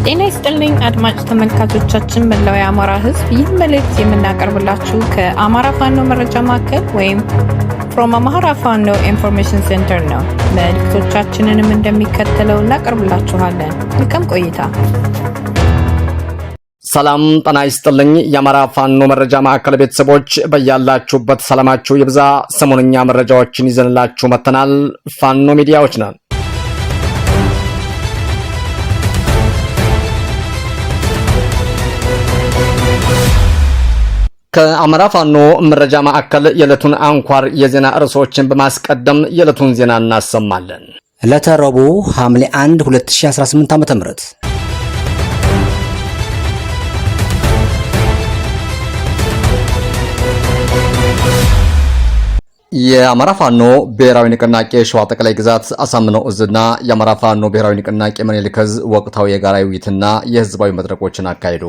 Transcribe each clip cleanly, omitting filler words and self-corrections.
ጤና ይስጥልኝ አድማጭ ተመልካቾቻችን መላው የአማራ ሕዝብ ይህ መልእክት የምናቀርብላችሁ ከአማራ ፋኖ መረጃ ማዕከል ወይም from Amhara Fano Information Center ነው። መልእክቶቻችንንም እንደሚከተለው እናቀርብላችኋለን። መልካም ቆይታ። ሰላም ጤና ይስጥልኝ የአማራ ፋኖ መረጃ ማዕከል ቤተሰቦች በያላችሁበት ሰላማችሁ ይብዛ። ሰሞንኛ መረጃዎችን ይዘንላችሁ መተናል። ፋኖ ሚዲያዎች ነን። ከአማራ ፋኖ መረጃ ማዕከል የዕለቱን አንኳር የዜና ርዕሶችን በማስቀደም የዕለቱን ዜና እናሰማለን። ዕለተ ረቡዕ ሐምሌ 1 2018 ዓ.ም የአማራ ፋኖ ብሔራዊ ንቅናቄ ሸዋ ጠቅላይ ግዛት አሳምነው እዝና የአማራ ፋኖ ብሔራዊ ንቅናቄ ምኒልክ ዕዝ ወቅታዊ የጋራ ውይይትና የህዝባዊ መድረኮችን አካሂዱ።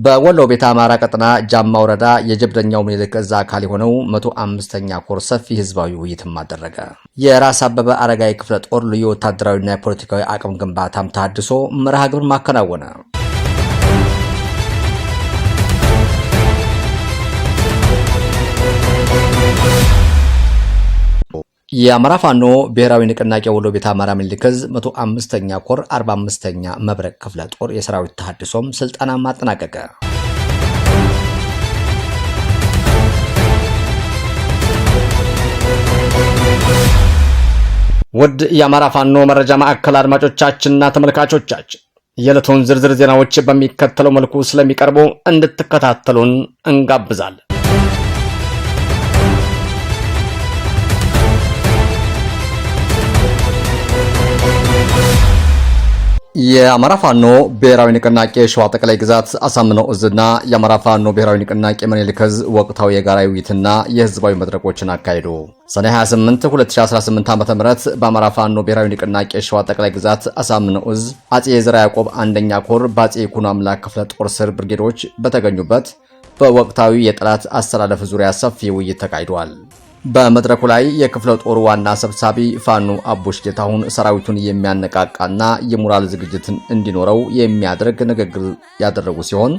በወሎ ቤተ አማራ ቀጠና ጃማ ወረዳ የጀብደኛው ምኒልክ ዕዝ አካል የሆነው 105ኛ ኮር ሰፊ ህዝባዊ ውይይትም አደረገ። የራስ አበበ አረጋይ ክፍለ ጦር ልዩ ወታደራዊና የፖለቲካዊ አቅም ግንባታም ተሐድሶ መርሃ ግብር ማከናወነ። የአማራ ፋኖ ብሔራዊ ንቅናቄ ወሎ ቤተ አማራ ምኒልክ ዕዝ 105ኛ ኮር 45ኛ መብረቅ ክፍለ ጦር የሰራዊት ተሐድሶም ስልጠና ማጠናቀቀ። ውድ የአማራ ፋኖ መረጃ ማዕከል አድማጮቻችንና ተመልካቾቻችን የዕለቱን ዝርዝር ዜናዎች በሚከተለው መልኩ ስለሚቀርቡ እንድትከታተሉን እንጋብዛለን። የአማራ ፋኖ ብሔራዊ ንቅናቄ ሸዋ ጠቅላይ ግዛት አሳምነው እዝና የአማራ ፋኖ ብሔራዊ ንቅናቄ ምኒልክ ዕዝ ወቅታዊ የጋራ ውይይትና የህዝባዊ መድረኮችን አካሂዱ። ሰኔ 28 2018 ዓ.ም በአማራ ፋኖ ብሔራዊ ንቅናቄ ሸዋ ጠቅላይ ግዛት አሳምነው እዝ አጼ ዘርዓ ያዕቆብ አንደኛ ኮር በአጼ ይኩኖ አምላክ ክፍለ ጦር ስር ብርጌዶች በተገኙበት በወቅታዊ የጠላት አስተላለፍ ዙሪያ ሰፊ ውይይት ተካሂዷል። በመድረኩ ላይ የክፍለ ጦሩ ዋና ሰብሳቢ ፋኖ አቦሽ ጌታሁን ሰራዊቱን የሚያነቃቃና የሞራል ዝግጅትን እንዲኖረው የሚያደርግ ንግግር ያደረጉ ሲሆን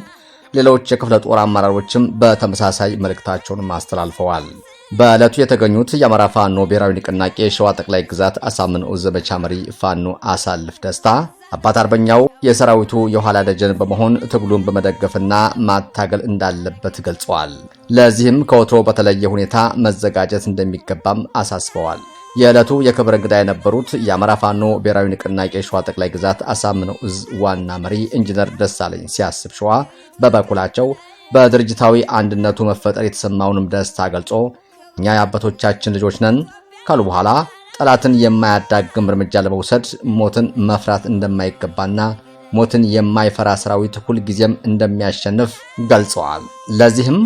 ሌሎች የክፍለ ጦር አመራሮችም በተመሳሳይ መልእክታቸውን አስተላልፈዋል። በዕለቱ የተገኙት የአማራ ፋኖ ብሔራዊ ንቅናቄ ሸዋ ጠቅላይ ግዛት አሳምነው እዝ ዘመቻ መሪ ፋኖ አሳልፍ ደስታ አባት አርበኛው የሰራዊቱ የኋላ ደጀን በመሆን ትግሉን በመደገፍና ማታገል እንዳለበት ገልጸዋል። ለዚህም ከወትሮ በተለየ ሁኔታ መዘጋጀት እንደሚገባም አሳስበዋል። የዕለቱ የክብር እንግዳ የነበሩት የአማራ ፋኖ ብሔራዊ ንቅናቄ ሸዋ ጠቅላይ ግዛት አሳምነው እዝ ዋና መሪ ኢንጂነር ደሳለኝ ሲያስብ ሸዋ በበኩላቸው በድርጅታዊ አንድነቱ መፈጠር የተሰማውንም ደስታ ገልጾ እኛ የአባቶቻችን ልጆች ነን ካሉ በኋላ ጠላትን የማያዳግም እርምጃ ለመውሰድ ሞትን መፍራት እንደማይገባና ሞትን የማይፈራ ሰራዊት ሁልጊዜም እንደሚያሸንፍ ገልጸዋል። ለዚህም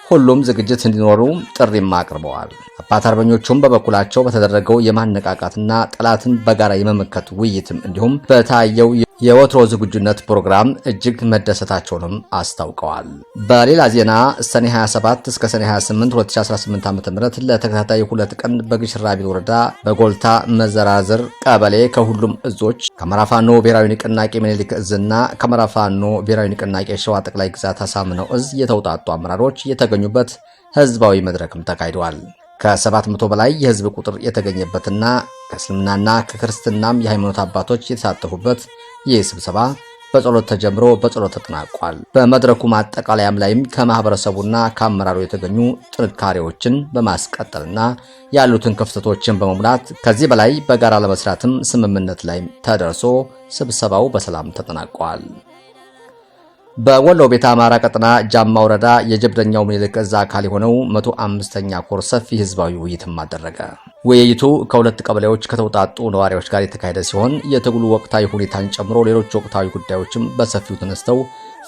ሁሉም ዝግጅት እንዲኖሩ ጥሪም አቅርበዋል። አባት አርበኞቹም በበኩላቸው በተደረገው የማነቃቃትና ጠላትን በጋራ የመመከት ውይይትም እንዲሁም በታየው የወትሮ ዝግጁነት ፕሮግራም እጅግ መደሰታቸውንም አስታውቀዋል። በሌላ ዜና ሰኔ 27 እስከ ሰኔ 28 2018 ዓ.ም ለተከታታይ 2 ቀን በግሽራቢል ወረዳ በጎልታ መዘራዝር ቀበሌ ከሁሉም እዞች ከአማራ ፋኖ ብሔራዊ ንቅናቄ ምኒልክ ዕዝና ከአማራ ፋኖ ብሔራዊ ንቅናቄ ሸዋ ጠቅላይ ግዛት አሳምነው እዝ የተውጣጡ አመራሮች የተገኙበት ህዝባዊ መድረክም ተካሂዷል። ከ700 በላይ የህዝብ ቁጥር የተገኘበትና ከእስልምናና ከክርስትናም የሃይማኖት አባቶች የተሳተፉበት ይህ ስብሰባ በጸሎት ተጀምሮ በጸሎት ተጠናቋል። በመድረኩ ማጠቃለያም ላይም ከማህበረሰቡና ከአመራሩ የተገኙ ጥንካሬዎችን በማስቀጠልና ያሉትን ክፍተቶችን በመሙላት ከዚህ በላይ በጋራ ለመስራትም ስምምነት ላይ ተደርሶ ስብሰባው በሰላም ተጠናቋል። በወሎ ቤተ አማራ ቀጠና ጃማ ወረዳ የጀብደኛው ምኒልክ ዕዝ አካል የሆነው 105ኛ ኮር ሰፊ ህዝባዊ ውይይትም አደረገ። ውይይቱ ከሁለት ቀበሌዎች ከተውጣጡ ነዋሪዎች ጋር የተካሄደ ሲሆን የትግሉ ወቅታዊ ሁኔታን ጨምሮ ሌሎች ወቅታዊ ጉዳዮችም በሰፊው ተነስተው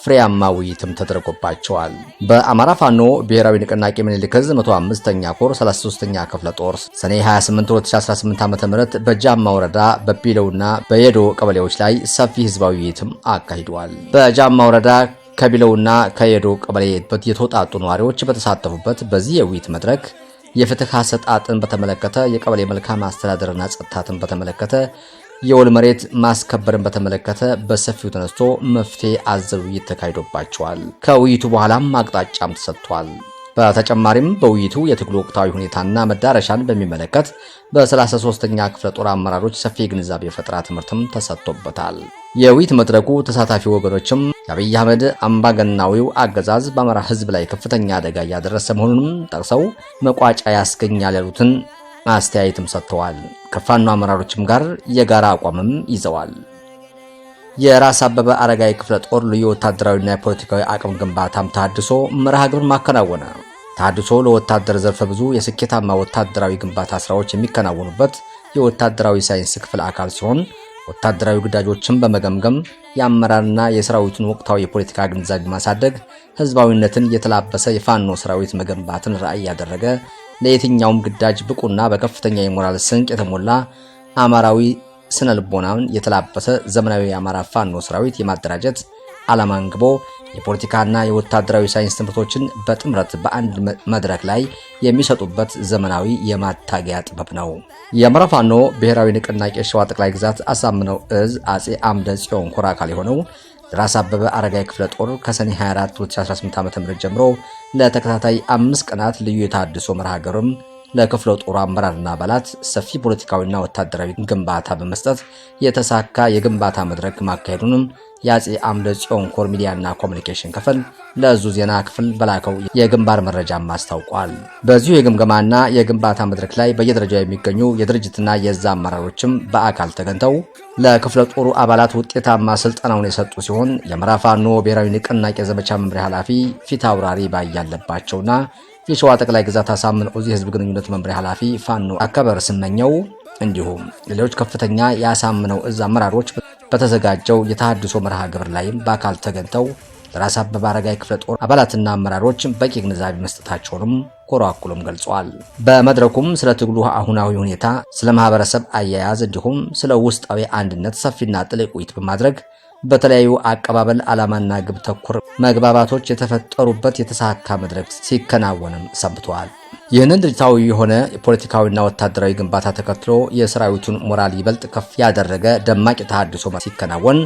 ፍሬያማ ውይይትም ተደርጎባቸዋል። በአማራ ፋኖ ብሔራዊ ንቅናቄ ምኒልክ ዕዝ 105ኛ ኮር 33ኛ ክፍለ ጦር ሰኔ 28 2018 ዓ.ም በጃማ ወረዳ በቢለውና በየዶ ቀበሌዎች ላይ ሰፊ ህዝባዊ ውይይትም አካሂዷል። በጃማ ወረዳ ከቢለውና ከየዶ ቀበሌ የተወጣጡ ነዋሪዎች በተሳተፉበት በዚህ የውይይት መድረክ የፍትህ አሰጣጥን በተመለከተ፣ የቀበሌ መልካም አስተዳደርና ጸጥታን በተመለከተ፣ የወል መሬት ማስከበርን በተመለከተ በሰፊው ተነስቶ መፍትሄ አዘል ውይይት ተካሂዶባቸዋል። ከውይይቱ በኋላም አቅጣጫም ተሰጥቷል። በተጨማሪም በውይይቱ የትግሉ ወቅታዊ ሁኔታና መዳረሻን በሚመለከት በ33ኛ ክፍለ ጦር አመራሮች ሰፊ ግንዛቤ ፈጠራ ትምህርትም ተሰጥቶበታል። የውይይት መድረኩ ተሳታፊ ወገኖችም የአብይ አህመድ አምባገነናዊው አገዛዝ በአማራ ሕዝብ ላይ ከፍተኛ አደጋ እያደረሰ መሆኑንም ጠቅሰው መቋጫ ያስገኛል ያሉትን አስተያየትም ሰጥተዋል። ከፋኖ አመራሮችም ጋር የጋራ አቋምም ይዘዋል። የራስ አበበ አረጋይ ክፍለ ጦር ልዩ ወታደራዊና የፖለቲካዊ አቅም ግንባታም ተሃድሶ መርሃ ግብር ማከናወነ። ተሃድሶ ለወታደር ዘርፈ ብዙ የስኬታማ ወታደራዊ ግንባታ ስራዎች የሚከናወኑበት የወታደራዊ ሳይንስ ክፍል አካል ሲሆን ወታደራዊ ግዳጆችን በመገምገም የአመራርና የሰራዊቱን ወቅታዊ የፖለቲካ ግንዛቤ ማሳደግ፣ ህዝባዊነትን የተላበሰ የፋኖ ሰራዊት መገንባትን ራዕይ ያደረገ ለየትኛውም ግዳጅ ብቁና በከፍተኛ የሞራል ስንቅ የተሞላ አማራዊ ስነ ልቦናን የተላበሰ ዘመናዊ የአማራ ፋኖ ሰራዊት የማደራጀት ዓላማ አንግቦ የፖለቲካና የወታደራዊ ሳይንስ ትምህርቶችን በጥምረት በአንድ መድረክ ላይ የሚሰጡበት ዘመናዊ የማታገያ ጥበብ ነው። የአማራ ፋኖ ብሔራዊ ንቅናቄ ሸዋ ጠቅላይ ግዛት አሳምነው እዝ አጼ አምደ ጽዮን ኮር አካል የሆነው ራስ አበበ አረጋይ ክፍለ ጦር ከሰኔ 24 2018 ዓ.ም ጀምሮ ለተከታታይ 5 ቀናት ልዩ የተሃድሶ መርሃ ግብርም ለክፍለ ጦሩ አመራርና አባላት ሰፊ ፖለቲካዊና ወታደራዊ ግንባታ በመስጠት የተሳካ የግንባታ መድረክ ማካሄዱንም የአጼ አምደ ጽዮን ኮር ሚዲያና ኮሙኒኬሽን ክፍል ለዙ ዜና ክፍል በላከው የግንባር መረጃም አስታውቋል። በዚሁ የግምገማና የግንባታ መድረክ ላይ በየደረጃው የሚገኙ የድርጅትና የዛ አመራሮችም በአካል ተገኝተው ለክፍለ ጦሩ አባላት ውጤታማ ስልጠናውን የሰጡ ሲሆን የአማራ ፋኖ ብሔራዊ ንቅናቄ ዘመቻ መምሪያ ኃላፊ ፊት አውራሪ ባያለባቸውና የሸዋ ጠቅላይ ግዛት አሳምነው እዝ የህዝብ ግንኙነት መምሪያ ኃላፊ ፋኖ አከበር ስመኘው እንዲሁም ሌሎች ከፍተኛ የአሳምነው እዝ አመራሮች በተዘጋጀው የተሃድሶ መርሃ ግብር ላይም በአካል ተገኝተው ለራስ አበበ አረጋይ ክፍለ ጦር አባላትና አመራሮች በቂ ግንዛቤ መስጠታቸውንም ኮር አክሎም ገልጿል። በመድረኩም ስለ ትግሉ አሁናዊ ሁኔታ፣ ስለ ማህበረሰብ አያያዝ እንዲሁም ስለ ውስጣዊ አንድነት ሰፊና ጥልቅ ውይይት በማድረግ በተለያዩ አቀባበል ዓላማና ግብ ተኮር መግባባቶች የተፈጠሩበት የተሳካ መድረክ ሲከናወንም ሰንብተዋል። ይህንን ድርጅታዊ የሆነ ፖለቲካዊና ወታደራዊ ግንባታ ተከትሎ የሰራዊቱን ሞራል ይበልጥ ከፍ ያደረገ ደማቅ የተሃድሶ ሲከናወን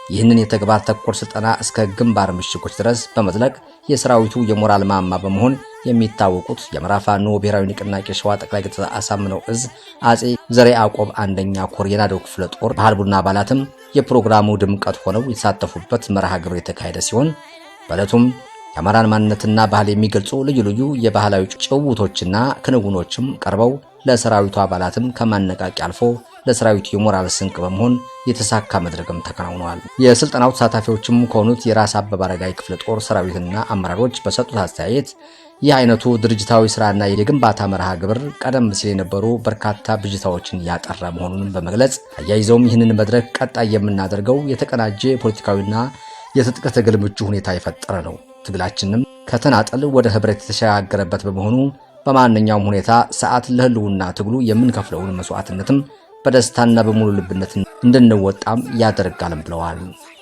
ይህንን የተግባር ተኮር ስልጠና እስከ ግንባር ምሽጎች ድረስ በመዝለቅ የሰራዊቱ የሞራል ማማ በመሆን የሚታወቁት የአማራ ፋኖ ብሔራዊ ንቅናቄ ሸዋ ጠቅላይ ግዛት አሳምነው እዝ አጼ ዘርዓ ያዕቆብ አንደኛ ኮር የናደው ክፍለ ጦር ባህል ቡድን አባላትም የፕሮግራሙ ድምቀት ሆነው የተሳተፉበት መርሃ ግብር የተካሄደ ሲሆን በዕለቱም የአማራን ማንነትና ባህል የሚገልጹ ልዩ ልዩ የባህላዊ ጭውውቶችና ክንውኖችም ቀርበው ለሰራዊቱ አባላትም ከማነቃቂ አልፎ ለሰራዊቱ የሞራል ስንቅ በመሆን የተሳካ መድረክም ተከናውኗል። የስልጠናው ተሳታፊዎችም ከሆኑት የራስ አበበ አረጋይ ክፍለ ጦር ሰራዊትና አመራሮች በሰጡት አስተያየት ይህ አይነቱ ድርጅታዊ ስራና የግንባታ መርሃ ግብር ቀደም ሲል የነበሩ በርካታ ብዥታዎችን ያጠራ መሆኑን በመግለጽ አያይዘውም ይህንን መድረክ ቀጣይ የምናደርገው የተቀናጀ ፖለቲካዊና የትጥቅ ትግል ምቹ ሁኔታ የፈጠረ ነው። ትግላችንም ከተናጠል ወደ ህብረት የተሸጋገረበት በመሆኑ በማንኛውም ሁኔታ ሰዓት ለህልውና ትግሉ የምንከፍለውን መስዋዕትነትም በደስታና በሙሉ ልብነት እንድንወጣም ያደርጋልም ብለዋል።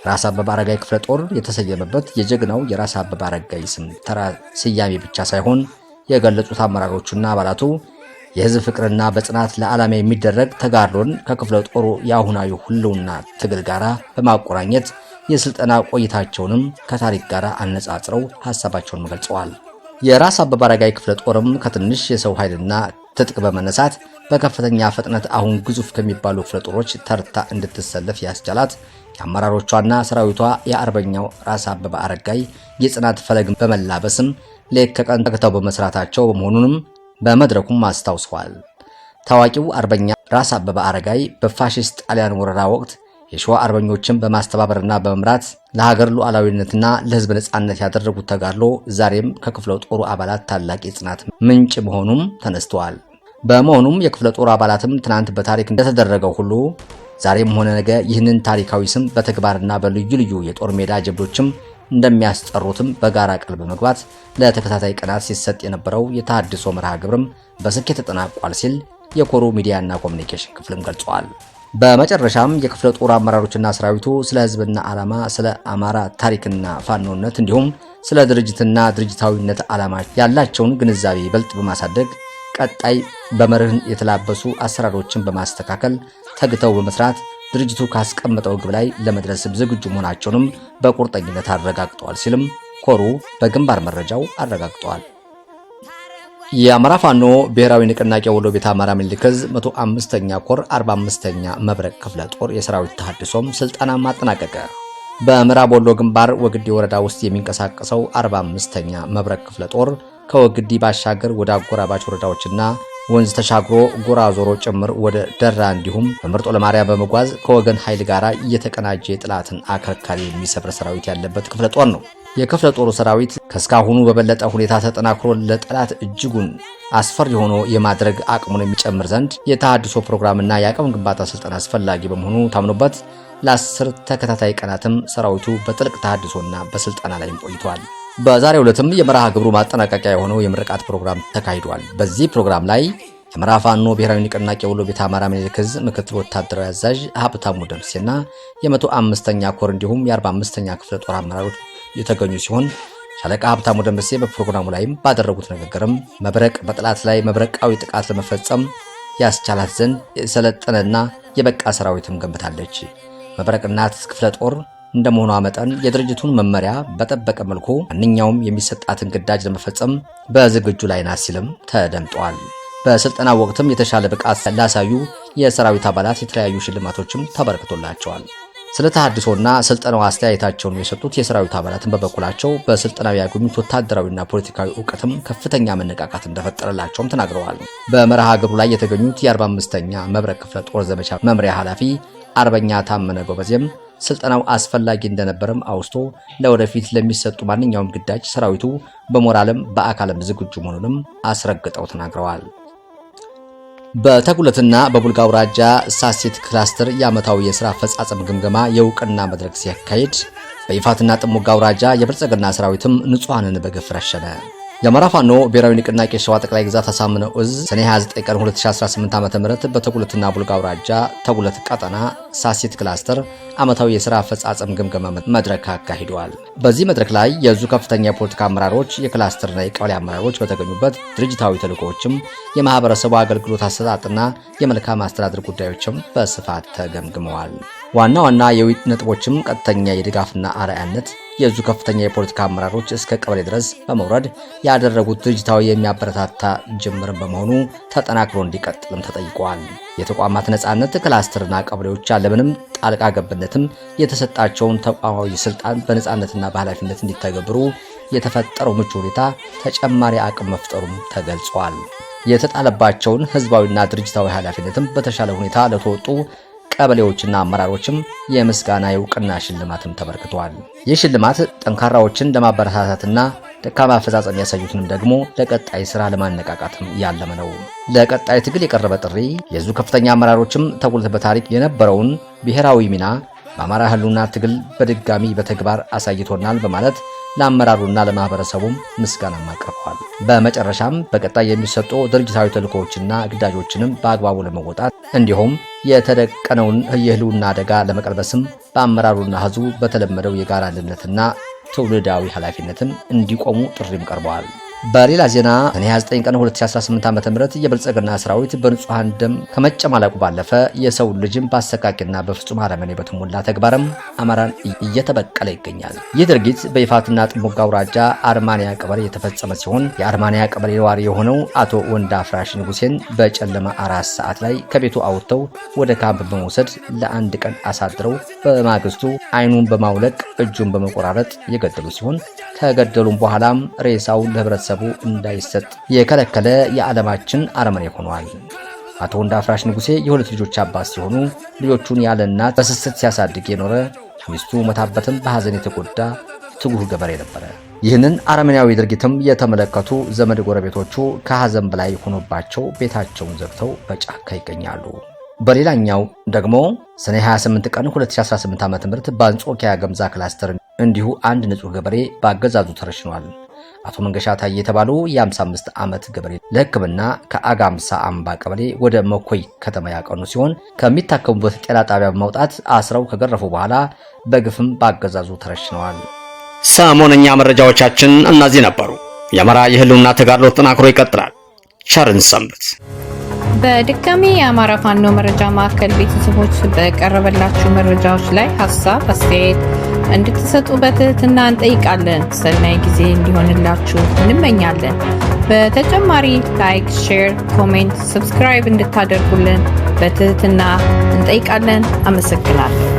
ራስ አበበ አረጋይ ክፍለ ጦር የተሰየመበት የጀግናው የራስ አበበ አረጋይ ስም ተራ ስያሜ ብቻ ሳይሆን የገለጹት አመራሮቹና አባላቱ የህዝብ ፍቅርና በጽናት ለዓላማ የሚደረግ ተጋድሎን ከክፍለ ጦሩ የአሁናዊ ህልውና ትግል ጋራ በማቆራኘት የስልጠና ቆይታቸውንም ከታሪክ ጋር አነጻጽረው ሐሳባቸውን ገልጸዋል። የራስ አበበ አረጋይ ክፍለ ጦርም ከትንሽ የሰው ኃይልና ትጥቅ በመነሳት በከፍተኛ ፍጥነት አሁን ግዙፍ ከሚባሉ ክፍለ ጦሮች ተርታ እንድትሰለፍ ያስቻላት የአመራሮቿና ሰራዊቷ የአርበኛው ራስ አበበ አረጋይ የጽናት ፈለግ በመላበስም ሌት ከቀን ተግተው በመስራታቸው በመሆኑንም በመድረኩም አስታውሰዋል። ታዋቂው አርበኛ ራስ አበበ አረጋይ በፋሺስት ጣሊያን ወረራ ወቅት የሸዋ አርበኞችን በማስተባበርና በመምራት ለሀገር ሉዓላዊነትና ለህዝብ ነጻነት ያደረጉት ተጋድሎ ዛሬም ከክፍለ ጦሩ አባላት ታላቅ የጽናት ምንጭ መሆኑም ተነስተዋል። በመሆኑም የክፍለ ጦሩ አባላትም ትናንት በታሪክ እንደተደረገው ሁሉ ዛሬም ሆነ ነገ ይህንን ታሪካዊ ስም በተግባርና በልዩ ልዩ የጦር ሜዳ ጀብዶችም እንደሚያስጠሩትም በጋራ ቃል በመግባት ለተከታታይ ቀናት ሲሰጥ የነበረው የተሃድሶ መርሃ ግብርም በስኬት ተጠናቋል ሲል የኮሩ ሚዲያና ኮሙኒኬሽን ክፍልም ገልጿል። በመጨረሻም የክፍለ ጦር አመራሮችና ሰራዊቱ ስለ ህዝብና ዓላማ፣ ስለ አማራ ታሪክና ፋኖነት እንዲሁም ስለ ድርጅትና ድርጅታዊነት ዓላማ ያላቸውን ግንዛቤ ይበልጥ በማሳደግ ቀጣይ በመርህን የተላበሱ አሰራሮችን በማስተካከል ተግተው በመስራት ድርጅቱ ካስቀመጠው ግብ ላይ ለመድረስ ዝግጁ መሆናቸውንም በቁርጠኝነት አረጋግጠዋል ሲልም ኮሩ በግንባር መረጃው አረጋግጠዋል። የአማራ ፋኖ ብሔራዊ ንቅናቄ ወሎ ቤተ አማራ ምኒልክ ዕዝ 105ኛ ኮር 45ኛ መብረቅ ክፍለ ጦር የሰራዊት ተሐድሶም ስልጠና ማጠናቀቀ። በምዕራብ ወሎ ግንባር ወግዲ ወረዳ ውስጥ የሚንቀሳቀሰው 45ኛ መብረቅ ክፍለ ጦር ከወግዲ ባሻገር ወደ አጎራባች ወረዳዎችና ወንዝ ተሻግሮ ጎራ ዞሮ ጭምር ወደ ደራ እንዲሁም በመርጦ ለማርያም በመጓዝ ከወገን ኃይል ጋር እየተቀናጀ የጥላትን አከርካሪ የሚሰብር ሰራዊት ያለበት ክፍለ ጦር ነው። የክፍለ ጦሩ ሰራዊት ከስካሁኑ በበለጠ ሁኔታ ተጠናክሮ ለጠላት እጅጉን አስፈሪ ሆኖ የማድረግ አቅሙን የሚጨምር ዘንድ የተሐድሶ ፕሮግራምና የአቅም ግንባታ ስልጠና አስፈላጊ በመሆኑ ታምኖበት ለ10 ተከታታይ ቀናትም ሰራዊቱ በጥልቅ ተሐድሶና በስልጠና ላይ ቆይቷል። በዛሬው ዕለትም የመርሃ ግብሩ ማጠናቀቂያ የሆነው የምርቃት ፕሮግራም ተካሂዷል። በዚህ ፕሮግራም ላይ የአማራ ፋኖ ብሔራዊ ንቅናቄ ወሎ ቤተ አማራ ምኒልክ ዕዝ ምክትል ወታደራዊ አዛዥ ሀብታሙ ደምሴና የ105ኛ ኮር እንዲሁም የ45ኛ ክፍለ ጦር አመራሮች የተገኙ ሲሆን ሻለቃ ሀብታሙ ደምሴ በፕሮግራሙ ላይም ባደረጉት ንግግርም መብረቅ በጠላት ላይ መብረቃዊ ጥቃት ለመፈጸም ያስቻላት ዘንድ የሰለጠነና የበቃ ሰራዊትም ገንብታለች። መብረቅ እናት ክፍለ ጦር እንደመሆኗ መጠን የድርጅቱን መመሪያ በጠበቀ መልኩ ማንኛውም የሚሰጣትን ግዳጅ ለመፈጸም በዝግጁ ላይ ናት ሲልም ተደምጧል። በስልጠና ወቅትም የተሻለ ብቃት ላሳዩ የሰራዊት አባላት የተለያዩ ሽልማቶችም ተበርክቶላቸዋል። ስለ ተሐድሶና ስልጠናው አስተያየታቸውን የሰጡት የሰራዊት አባላትን በበኩላቸው በስልጠናው ያገኙት ወታደራዊና ፖለቲካዊ ዕውቀትም ከፍተኛ መነቃቃት እንደፈጠረላቸውም ተናግረዋል። በመርሃ ግብሩ ላይ የተገኙት የ45ኛ መብረቅ ክፍለ ጦር ዘመቻ መምሪያ ኃላፊ አርበኛ ታመነ ጎበዜም ስልጠናው አስፈላጊ እንደነበረም አውስቶ ለወደፊት ለሚሰጡ ማንኛውም ግዳጅ ሰራዊቱ በሞራልም በአካልም ዝግጁ መሆኑንም አስረግጠው ተናግረዋል። በተጉለትና በቡልጋ አውራጃ ሳሴት ክላስተር የዓመታዊ የሥራ አፈጻጸም ግምገማ የእውቅና መድረክ ሲያካሂድ በይፋትና ጥሙጋ አውራጃ የብልጽግና ሰራዊትም ንጹሃንን በግፍ ረሸነ። የአማራ ፋኖ ብሔራዊ ንቅናቄ ሸዋ ጠቅላይ ግዛት አሳምነው ዕዝ ሰኔ 29 ቀን 2018 ዓ.ም በተጉለትና ቡልጋ አውራጃ ተጉለት ቀጠና ሳሴት ክላስተር ዓመታዊ የሥራ አፈጻጸም ግምገማ መድረክ አካሂደዋል። በዚህ መድረክ ላይ የዙ ከፍተኛ የፖለቲካ አመራሮች፣ የክላስተርና የቀበሌ አመራሮች በተገኙበት ድርጅታዊ ተልዕኮዎችም የማህበረሰቡ አገልግሎት አሰጣጥና የመልካም አስተዳደር ጉዳዮችም በስፋት ተገምግመዋል። ዋና ዋና የውይይት ነጥቦችም ቀጥተኛ የድጋፍና አርአያነት የዙ ከፍተኛ የፖለቲካ አመራሮች እስከ ቀበሌ ድረስ በመውረድ ያደረጉት ድርጅታዊ የሚያበረታታ ጅምርን በመሆኑ ተጠናክሮ እንዲቀጥልም ተጠይቀዋል። የተቋማት ነጻነት ክላስተርና ቀበሌዎች ያለምንም ጣልቃ ገብነትም የተሰጣቸውን ተቋማዊ ስልጣን በነጻነትና በኃላፊነት እንዲተገብሩ የተፈጠረው ምቹ ሁኔታ ተጨማሪ አቅም መፍጠሩም ተገልጿል። የተጣለባቸውን ህዝባዊና ድርጅታዊ ኃላፊነትም በተሻለ ሁኔታ ለተወጡ ቀበሌዎችና አመራሮችም የምስጋና የእውቅና ሽልማትም ተበርክቷል። ይህ ሽልማት ጠንካራዎችን ለማበረታታትና ደካማ አፈጻጸም ያሳዩትንም ደግሞ ለቀጣይ ስራ ለማነቃቃትም ያለመ ነው። ለቀጣይ ትግል የቀረበ ጥሪ የዙ ከፍተኛ አመራሮችም ተጉልት በታሪክ የነበረውን ብሔራዊ ሚና በአማራ ህልውና ትግል በድጋሚ በተግባር አሳይቶናል በማለት ለአመራሩና ለማህበረሰቡም ምስጋና አቅርበዋል። በመጨረሻም በቀጣይ የሚሰጡ ድርጅታዊ ተልዕኮዎችና ግዳጆችንም በአግባቡ ለመወጣት እንዲሁም የተደቀነውን የህልውና አደጋ ለመቀልበስም በአመራሩና ህዝቡ በተለመደው የጋራ አንድነትና ትውልዳዊ ኃላፊነትን እንዲቆሙ ጥሪም ቀርበዋል። በሌላ ዜና ሰኔ 29 ቀን 2018 ዓ.ም የብልጽግና ሰራዊት በንጹሃን ደም ከመጨማለቁ ባለፈ የሰው ልጅም በአሰቃቂና በፍጹም አረመኔ በተሞላ ተግባርም አማራን እየተበቀለ ይገኛል። ይህ ድርጊት በይፋትና ጥሙጋ አውራጃ አርማንያ ቀበሌ የተፈጸመ ሲሆን የአርማንያ ቀበሌ ነዋሪ የሆነው አቶ ወንዳ ፍራሽ ንጉሴን በጨለማ 4 ሰዓት ላይ ከቤቱ አውጥተው ወደ ካምፕ በመውሰድ ለአንድ ቀን አሳድረው በማግስቱ አይኑን በማውለቅ እጁን በመቆራረጥ የገደሉ ሲሆን ከገደሉም በኋላም ሬሳውን ለህብረተሰቡ እንዳይሰጥ የከለከለ የዓለማችን አረመኔ ሆኗል። አቶ ወንዳ ፍራሽ ንጉሴ የሁለት ልጆች አባት ሲሆኑ ልጆቹን ያለ እናት በስስት ሲያሳድግ የኖረ ሚስቱ መታበትም በሐዘን የተጎዳ ትጉህ ገበሬ ነበረ። ይህንን አረመኔያዊ ድርጊትም የተመለከቱ ዘመድ ጎረቤቶቹ ከሐዘን በላይ ሆኖባቸው ቤታቸውን ዘግተው በጫካ ይገኛሉ። በሌላኛው ደግሞ ሰኔ 28 ቀን 2018 ዓ.ም በአንጾኪያ ገምዛ ክላስተር እንዲሁ አንድ ንጹህ ገበሬ በአገዛዙ ተረሽኗል። አቶ መንገሻ ታዬ የተባሉ የ55 ዓመት ገበሬ ለሕክምና ከአጋምሳ አምባ ቀበሌ ወደ መኮይ ከተማ ያቀኑ ሲሆን ከሚታከሙበት ጤና ጣቢያ በማውጣት አስረው ከገረፉ በኋላ በግፍም በአገዛዙ ተረሽነዋል። ሰሞነኛ መረጃዎቻችን እነዚህ ነበሩ። የአማራ የህልውና ተጋድሎ ተጠናክሮ ይቀጥላል። ቸርን ሰንብት። በድጋሚ የአማራ ፋኖ መረጃ ማዕከል ቤተሰቦች በቀረበላችሁ መረጃዎች ላይ ሀሳብ አስተያየት እንድትሰጡ በትህትና እንጠይቃለን። ሰናይ ጊዜ እንዲሆንላችሁ እንመኛለን። በተጨማሪ ላይክ፣ ሼር፣ ኮሜንት፣ ሰብስክራይብ እንድታደርጉልን በትህትና እንጠይቃለን። አመሰግናለሁ።